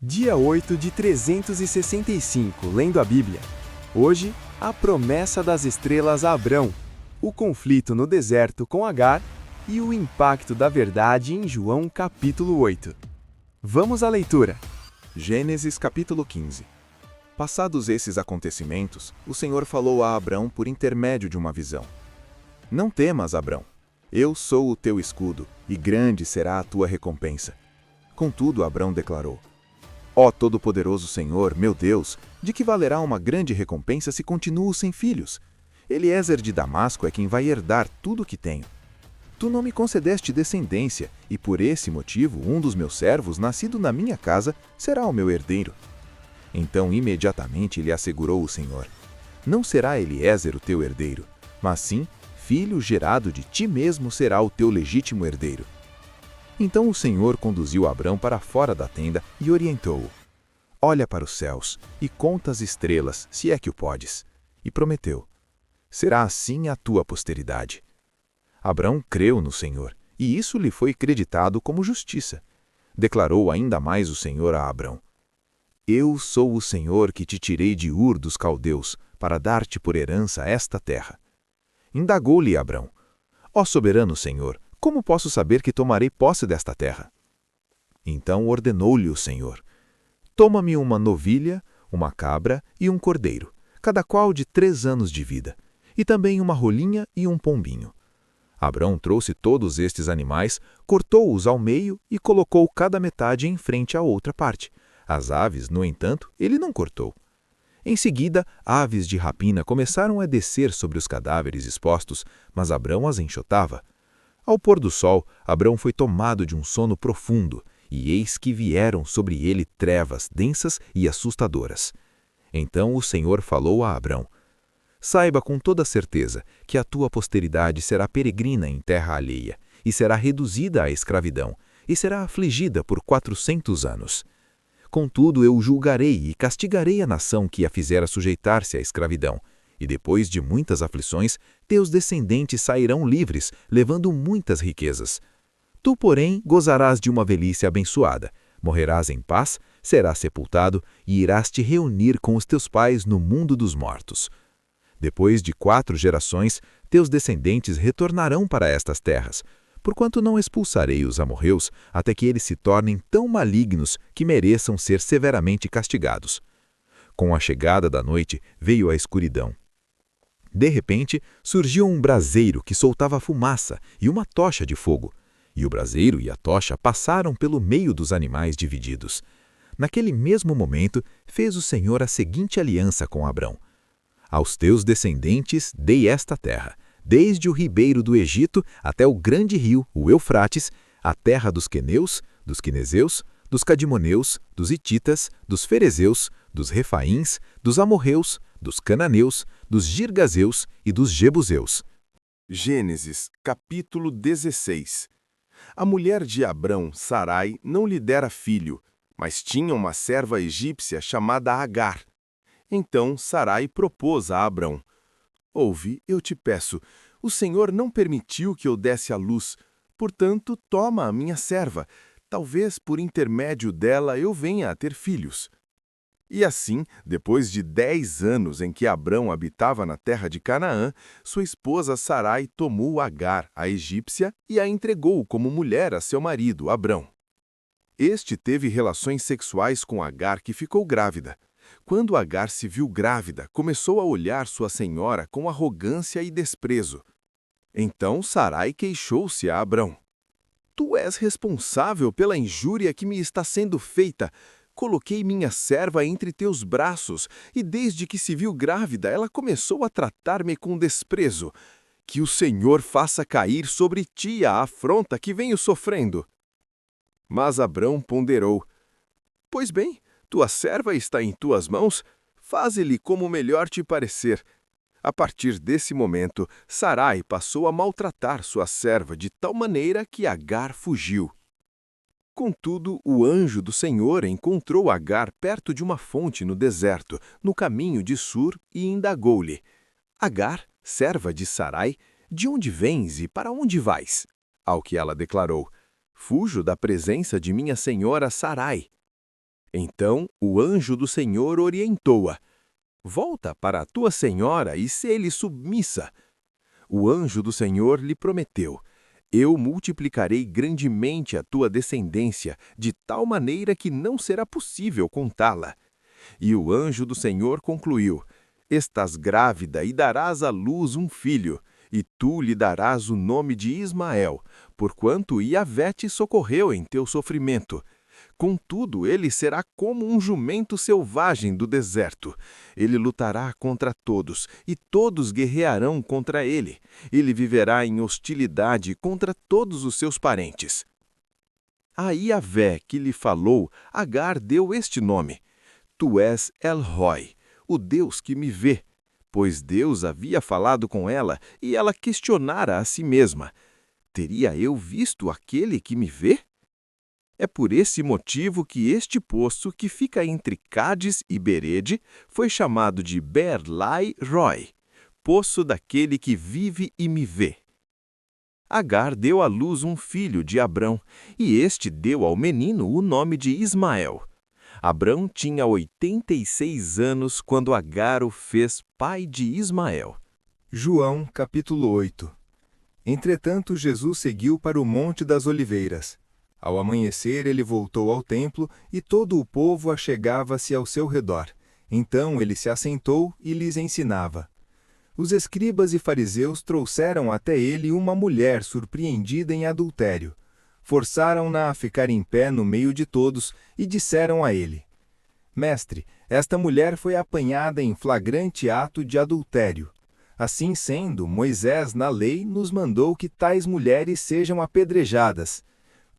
Dia 8 de 365, lendo a Bíblia. Hoje, a promessa das estrelas a Abrão, o conflito no deserto com Agar e o impacto da verdade em João capítulo 8. Vamos à leitura. Gênesis capítulo 15. Passados esses acontecimentos, o Senhor falou a Abrão por intermédio de uma visão. Não temas, Abrão. Eu sou o teu escudo, e grande será a tua recompensa. Contudo, Abrão declarou: Ó Todo-Poderoso Senhor, meu Deus, de que valerá uma grande recompensa se continuo sem filhos? Eliezer de Damasco é quem vai herdar tudo o que tenho. Tu não me concedeste descendência, e por esse motivo um dos meus servos, nascido na minha casa, será o meu herdeiro. Então imediatamente lhe assegurou o Senhor: Não será Eliezer o teu herdeiro, mas sim, filho gerado de ti mesmo será o teu legítimo herdeiro. Então o Senhor conduziu Abrão para fora da tenda e orientou-o: Olha para os céus e conta as estrelas, se é que o podes. E prometeu: Será assim a tua posteridade. Abrão creu no Senhor, e isso lhe foi creditado como justiça. Declarou ainda mais o Senhor a Abrão: Eu sou o Senhor que te tirei de Ur dos caldeus, para dar-te por herança esta terra. Indagou-lhe Abrão: Ó soberano Senhor, como posso saber que tomarei posse desta terra? Então ordenou-lhe o Senhor: Toma-me uma novilha, uma cabra e um cordeiro, cada qual de 3 anos de vida, e também uma rolinha e um pombinho. Abrão trouxe todos estes animais, cortou-os ao meio e colocou cada metade em frente à outra parte. As aves, no entanto, ele não cortou. Em seguida, aves de rapina começaram a descer sobre os cadáveres expostos, mas Abrão as enxotava. Ao pôr do sol, Abrão foi tomado de um sono profundo, e eis que vieram sobre ele trevas densas e assustadoras. Então o Senhor falou a Abrão: Saiba com toda certeza que a tua posteridade será peregrina em terra alheia, e será reduzida à escravidão, e será afligida por 400 anos. Contudo, eu julgarei e castigarei a nação que a fizera sujeitar-se à escravidão, e depois de muitas aflições, teus descendentes sairão livres, levando muitas riquezas. Tu, porém, gozarás de uma velhice abençoada, morrerás em paz, serás sepultado e irás te reunir com os teus pais no mundo dos mortos. Depois de 4 gerações, teus descendentes retornarão para estas terras, porquanto não expulsarei os amorreus até que eles se tornem tão malignos que mereçam ser severamente castigados. Com a chegada da noite veio a escuridão. De repente, surgiu um braseiro que soltava fumaça e uma tocha de fogo, e o braseiro e a tocha passaram pelo meio dos animais divididos. Naquele mesmo momento, fez o Senhor a seguinte aliança com Abrão: Aos teus descendentes dei esta terra, desde o ribeiro do Egito até o grande rio, o Eufrates, a terra dos queneus, dos quinezeus, dos cadimoneus, dos hititas, dos ferezeus, dos refaíns, dos amorreus, dos cananeus, dos girgazeus e dos jebuseus. Gênesis, capítulo 16. A mulher de Abrão, Sarai, não lhe dera filho, mas tinha uma serva egípcia chamada Agar. Então Sarai propôs a Abrão: Ouve, eu te peço, o Senhor não permitiu que eu desse à luz, portanto, toma a minha serva, talvez por intermédio dela eu venha a ter filhos. E assim, depois de 10 anos em que Abrão habitava na terra de Canaã, sua esposa Sarai tomou Agar, a egípcia, e a entregou como mulher a seu marido, Abrão. Este teve relações sexuais com Agar, que ficou grávida. Quando Agar se viu grávida, começou a olhar sua senhora com arrogância e desprezo. Então Sarai queixou-se a Abrão: Tu és responsável pela injúria que me está sendo feita. Coloquei minha serva entre teus braços, e desde que se viu grávida, ela começou a tratar-me com desprezo. Que o Senhor faça cair sobre ti a afronta que venho sofrendo. Mas Abrão ponderou: Pois bem, tua serva está em tuas mãos, faze-lhe como melhor te parecer. A partir desse momento, Sarai passou a maltratar sua serva de tal maneira que Agar fugiu. Contudo, o anjo do Senhor encontrou Agar perto de uma fonte no deserto, no caminho de Sur, e indagou-lhe: Agar, serva de Sarai, de onde vens e para onde vais? Ao que ela declarou: Fujo da presença de minha senhora Sarai. Então o anjo do Senhor orientou-a: Volta para a tua senhora e sê-lhe submissa. O anjo do Senhor lhe prometeu: Eu multiplicarei grandemente a tua descendência, de tal maneira que não será possível contá-la. E o anjo do Senhor concluiu: Estás grávida e darás à luz um filho, e tu lhe darás o nome de Ismael, porquanto Yahvé te socorreu em teu sofrimento. Contudo, ele será como um jumento selvagem do deserto. Ele lutará contra todos, e todos guerrearão contra ele. Ele viverá em hostilidade contra todos os seus parentes. A Yahvé que lhe falou, Agar deu este nome: Tu és El-Roi, o Deus que me vê. Pois Deus havia falado com ela, e ela questionara a si mesma: Teria eu visto aquele que me vê? É por esse motivo que este poço, que fica entre Cádiz e Berede, foi chamado de Beer-Lai-Roi, poço daquele que vive e me vê. Agar deu à luz um filho de Abrão, e este deu ao menino o nome de Ismael. Abrão tinha 86 anos quando Agar o fez pai de Ismael. João, capítulo 8. Entretanto, Jesus seguiu para o Monte das Oliveiras. Ao amanhecer, ele voltou ao templo, e todo o povo achegava-se ao seu redor. Então ele se assentou e lhes ensinava. Os escribas e fariseus trouxeram até ele uma mulher surpreendida em adultério. Forçaram-na a ficar em pé no meio de todos e disseram a ele: Mestre, esta mulher foi apanhada em flagrante ato de adultério. Assim sendo, Moisés, na lei, nos mandou que tais mulheres sejam apedrejadas.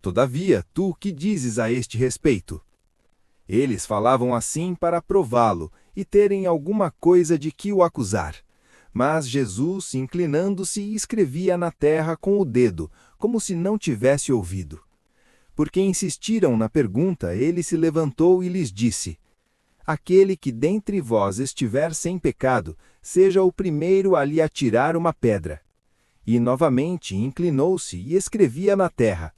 Todavia, tu que dizes a este respeito? Eles falavam assim para prová-lo e terem alguma coisa de que o acusar. Mas Jesus, inclinando-se, escrevia na terra com o dedo, como se não tivesse ouvido. Porque insistiram na pergunta, ele se levantou e lhes disse: Aquele que dentre vós estiver sem pecado, seja o primeiro a lhe atirar uma pedra. E novamente inclinou-se e escrevia na terra.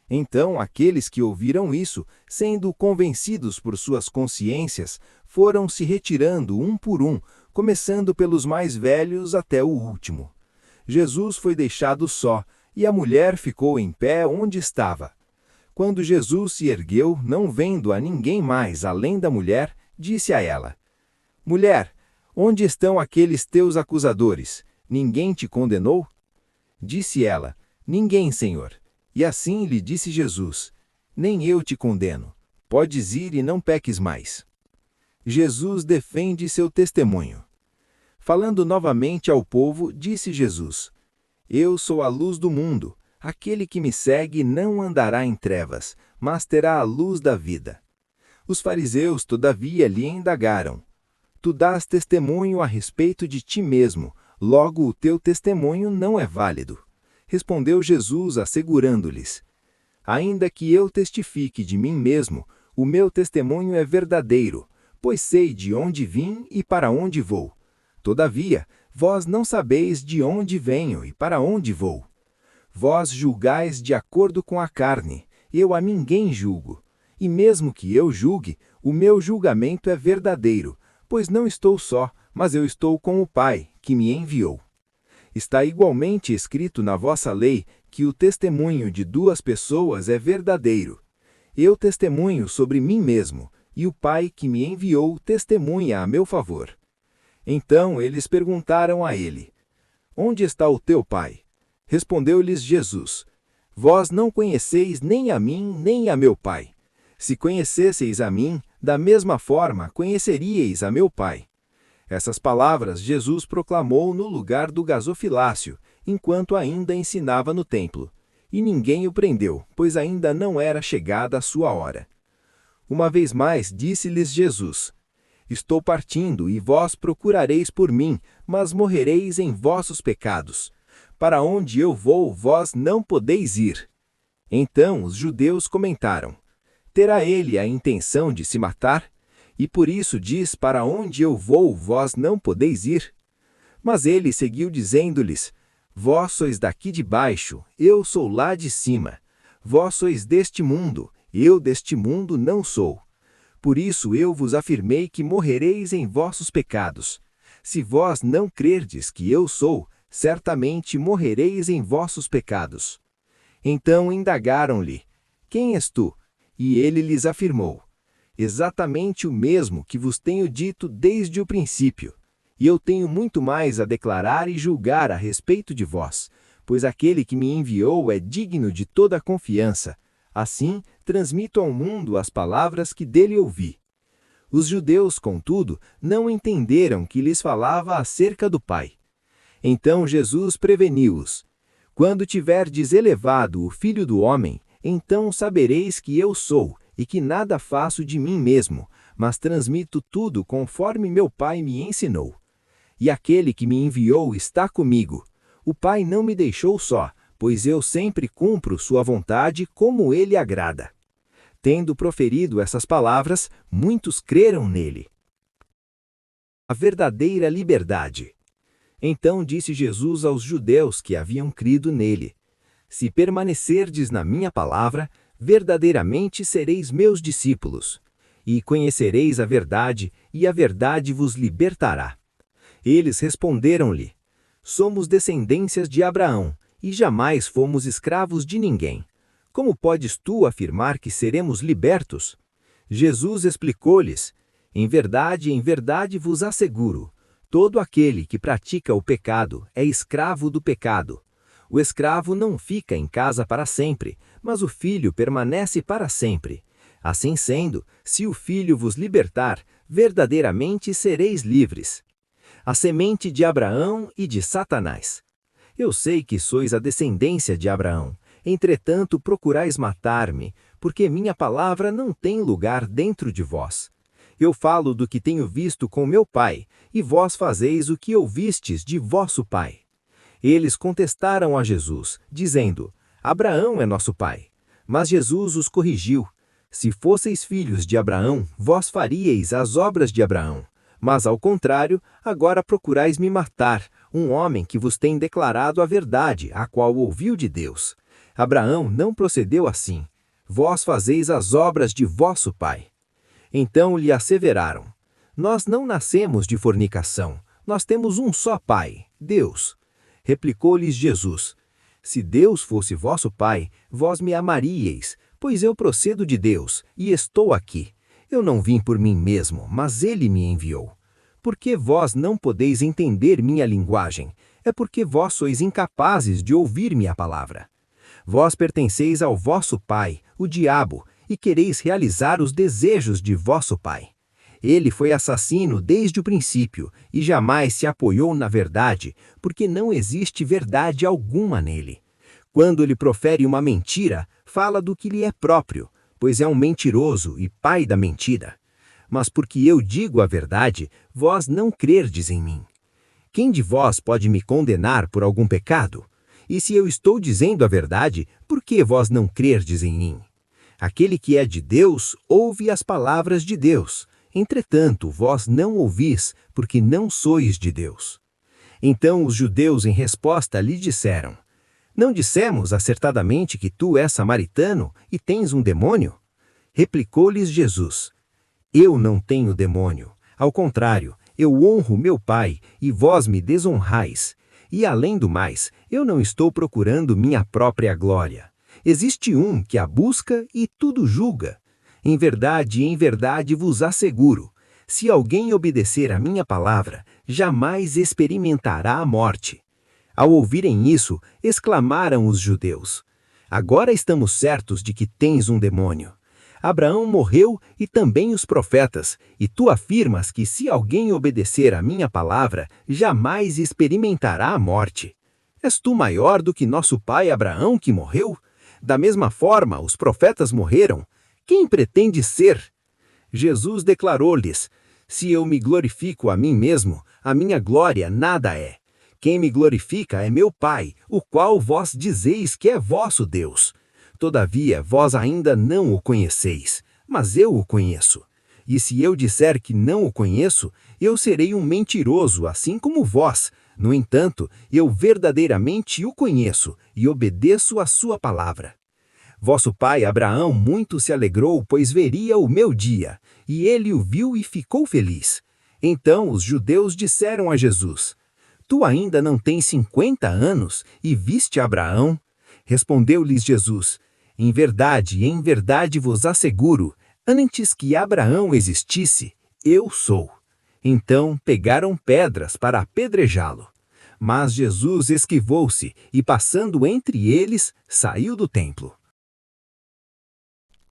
Então aqueles que ouviram isso, sendo convencidos por suas consciências, foram se retirando um por um, começando pelos mais velhos até o último. Jesus foi deixado só, e a mulher ficou em pé onde estava. Quando Jesus se ergueu, não vendo a ninguém mais além da mulher, disse a ela: Mulher, onde estão aqueles teus acusadores? Ninguém te condenou? Disse ela: Ninguém, Senhor. E assim lhe disse Jesus: Nem eu te condeno. Podes ir e não peques mais. Jesus defende seu testemunho. Falando novamente ao povo, disse Jesus: Eu sou a luz do mundo. Aquele que me segue não andará em trevas, mas terá a luz da vida. Os fariseus, todavia, lhe indagaram: Tu dás testemunho a respeito de ti mesmo, logo o teu testemunho não é válido. Respondeu Jesus, assegurando-lhes: Ainda que eu testifique de mim mesmo, o meu testemunho é verdadeiro, pois sei de onde vim e para onde vou. Todavia, vós não sabeis de onde venho e para onde vou. Vós julgais de acordo com a carne, eu a ninguém julgo. E mesmo que eu julgue, o meu julgamento é verdadeiro, pois não estou só, mas eu estou com o Pai, que me enviou. Está igualmente escrito na vossa lei que o testemunho de duas pessoas é verdadeiro. Eu testemunho sobre mim mesmo, e o Pai que me enviou testemunha a meu favor. Então eles perguntaram a ele: Onde está o teu Pai? Respondeu-lhes Jesus: Vós não conheceis nem a mim, nem a meu Pai. Se conhecesseis a mim, da mesma forma conheceríeis a meu Pai. Essas palavras Jesus proclamou no lugar do gasofilácio, enquanto ainda ensinava no templo. E ninguém o prendeu, pois ainda não era chegada a sua hora. Uma vez mais disse-lhes Jesus: Estou partindo, e vós procurareis por mim, mas morrereis em vossos pecados. Para onde eu vou, vós não podeis ir. Então os judeus comentaram: Terá ele a intenção de se matar? E por isso diz: Para onde eu vou, vós não podeis ir? Mas ele seguiu dizendo-lhes: Vós sois daqui de baixo, eu sou lá de cima. Vós sois deste mundo, eu deste mundo não sou. Por isso eu vos afirmei que morrereis em vossos pecados. Se vós não crerdes que eu sou, certamente morrereis em vossos pecados. Então indagaram-lhe: Quem és tu? E ele lhes afirmou: Exatamente o mesmo que vos tenho dito desde o princípio. E eu tenho muito mais a declarar e julgar a respeito de vós, pois aquele que me enviou é digno de toda a confiança. Assim, transmito ao mundo as palavras que dele ouvi. Os judeus, contudo, não entenderam que lhes falava acerca do Pai. Então Jesus preveniu-os: Quando tiverdes elevado o Filho do Homem, então sabereis que eu sou, e que nada faço de mim mesmo, mas transmito tudo conforme meu Pai me ensinou. E aquele que me enviou está comigo. O Pai não me deixou só, pois eu sempre cumpro sua vontade como ele agrada. Tendo proferido essas palavras, muitos creram nele. A verdadeira liberdade. Então disse Jesus aos judeus que haviam crido nele: Se permanecerdes na minha palavra, verdadeiramente sereis meus discípulos, e conhecereis a verdade, e a verdade vos libertará. Eles responderam-lhe: Somos descendências de Abraão, e jamais fomos escravos de ninguém. Como podes tu afirmar que seremos libertos? Jesus explicou-lhes: em verdade vos asseguro, todo aquele que pratica o pecado é escravo do pecado. O escravo não fica em casa para sempre, mas o filho permanece para sempre. Assim sendo, se o filho vos libertar, verdadeiramente sereis livres. A semente de Abraão e de Satanás. Eu sei que sois a descendência de Abraão, entretanto procurais matar-me, porque minha palavra não tem lugar dentro de vós. Eu falo do que tenho visto com meu pai, e vós fazeis o que ouvistes de vosso pai. Eles contestaram a Jesus, dizendo: Abraão é nosso pai. Mas Jesus os corrigiu: Se fosseis filhos de Abraão, vós faríeis as obras de Abraão. Mas, ao contrário, agora procurais me matar, um homem que vos tem declarado a verdade, a qual ouviu de Deus. Abraão não procedeu assim. Vós fazeis as obras de vosso pai. Então lhe asseveraram: Nós não nascemos de fornicação, nós temos um só pai, Deus. Replicou-lhes Jesus: Se Deus fosse vosso pai, vós me amaríeis, pois eu procedo de Deus, e estou aqui. Eu não vim por mim mesmo, mas ele me enviou. Por que vós não podeis entender minha linguagem? É porque vós sois incapazes de ouvir minha palavra. Vós pertenceis ao vosso pai, o diabo, e quereis realizar os desejos de vosso pai. Ele foi assassino desde o princípio, e jamais se apoiou na verdade, porque não existe verdade alguma nele. Quando ele profere uma mentira, fala do que lhe é próprio, pois é um mentiroso e pai da mentira. Mas porque eu digo a verdade, vós não crerdes em mim. Quem de vós pode me condenar por algum pecado? E se eu estou dizendo a verdade, por que vós não crerdes em mim? Aquele que é de Deus, ouve as palavras de Deus. Entretanto, vós não ouvis, porque não sois de Deus. Então os judeus em resposta lhe disseram: Não dissemos acertadamente que tu és samaritano e tens um demônio? Replicou-lhes Jesus: Eu não tenho demônio. Ao contrário, eu honro meu Pai, e vós me desonrais. E além do mais, eu não estou procurando minha própria glória. Existe um que a busca e tudo julga. Em verdade vos asseguro, se alguém obedecer à minha palavra, jamais experimentará a morte. Ao ouvirem isso, exclamaram os judeus: Agora estamos certos de que tens um demônio. Abraão morreu e também os profetas, e tu afirmas que se alguém obedecer à minha palavra, jamais experimentará a morte. És tu maior do que nosso pai Abraão que morreu? Da mesma forma, os profetas morreram. Quem pretende ser? Jesus declarou-lhes: Se eu me glorifico a mim mesmo, a minha glória nada é. Quem me glorifica é meu Pai, o qual vós dizeis que é vosso Deus. Todavia, vós ainda não o conheceis, mas eu o conheço. E se eu disser que não o conheço, eu serei um mentiroso, assim como vós. No entanto, eu verdadeiramente o conheço e obedeço à sua palavra. Vosso pai Abraão muito se alegrou, pois veria o meu dia, e ele o viu e ficou feliz. Então os judeus disseram a Jesus: Tu ainda não tens 50 anos e viste Abraão? Respondeu-lhes Jesus: em verdade vos asseguro, antes que Abraão existisse, eu sou. Então pegaram pedras para apedrejá-lo. Mas Jesus esquivou-se e, passando entre eles, saiu do templo.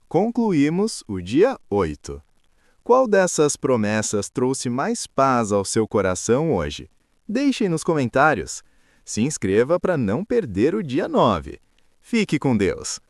Concluímos o dia 8. Qual dessas promessas trouxe mais paz ao seu coração hoje? Deixe nos comentários. Se inscreva para não perder o dia 9. Fique com Deus!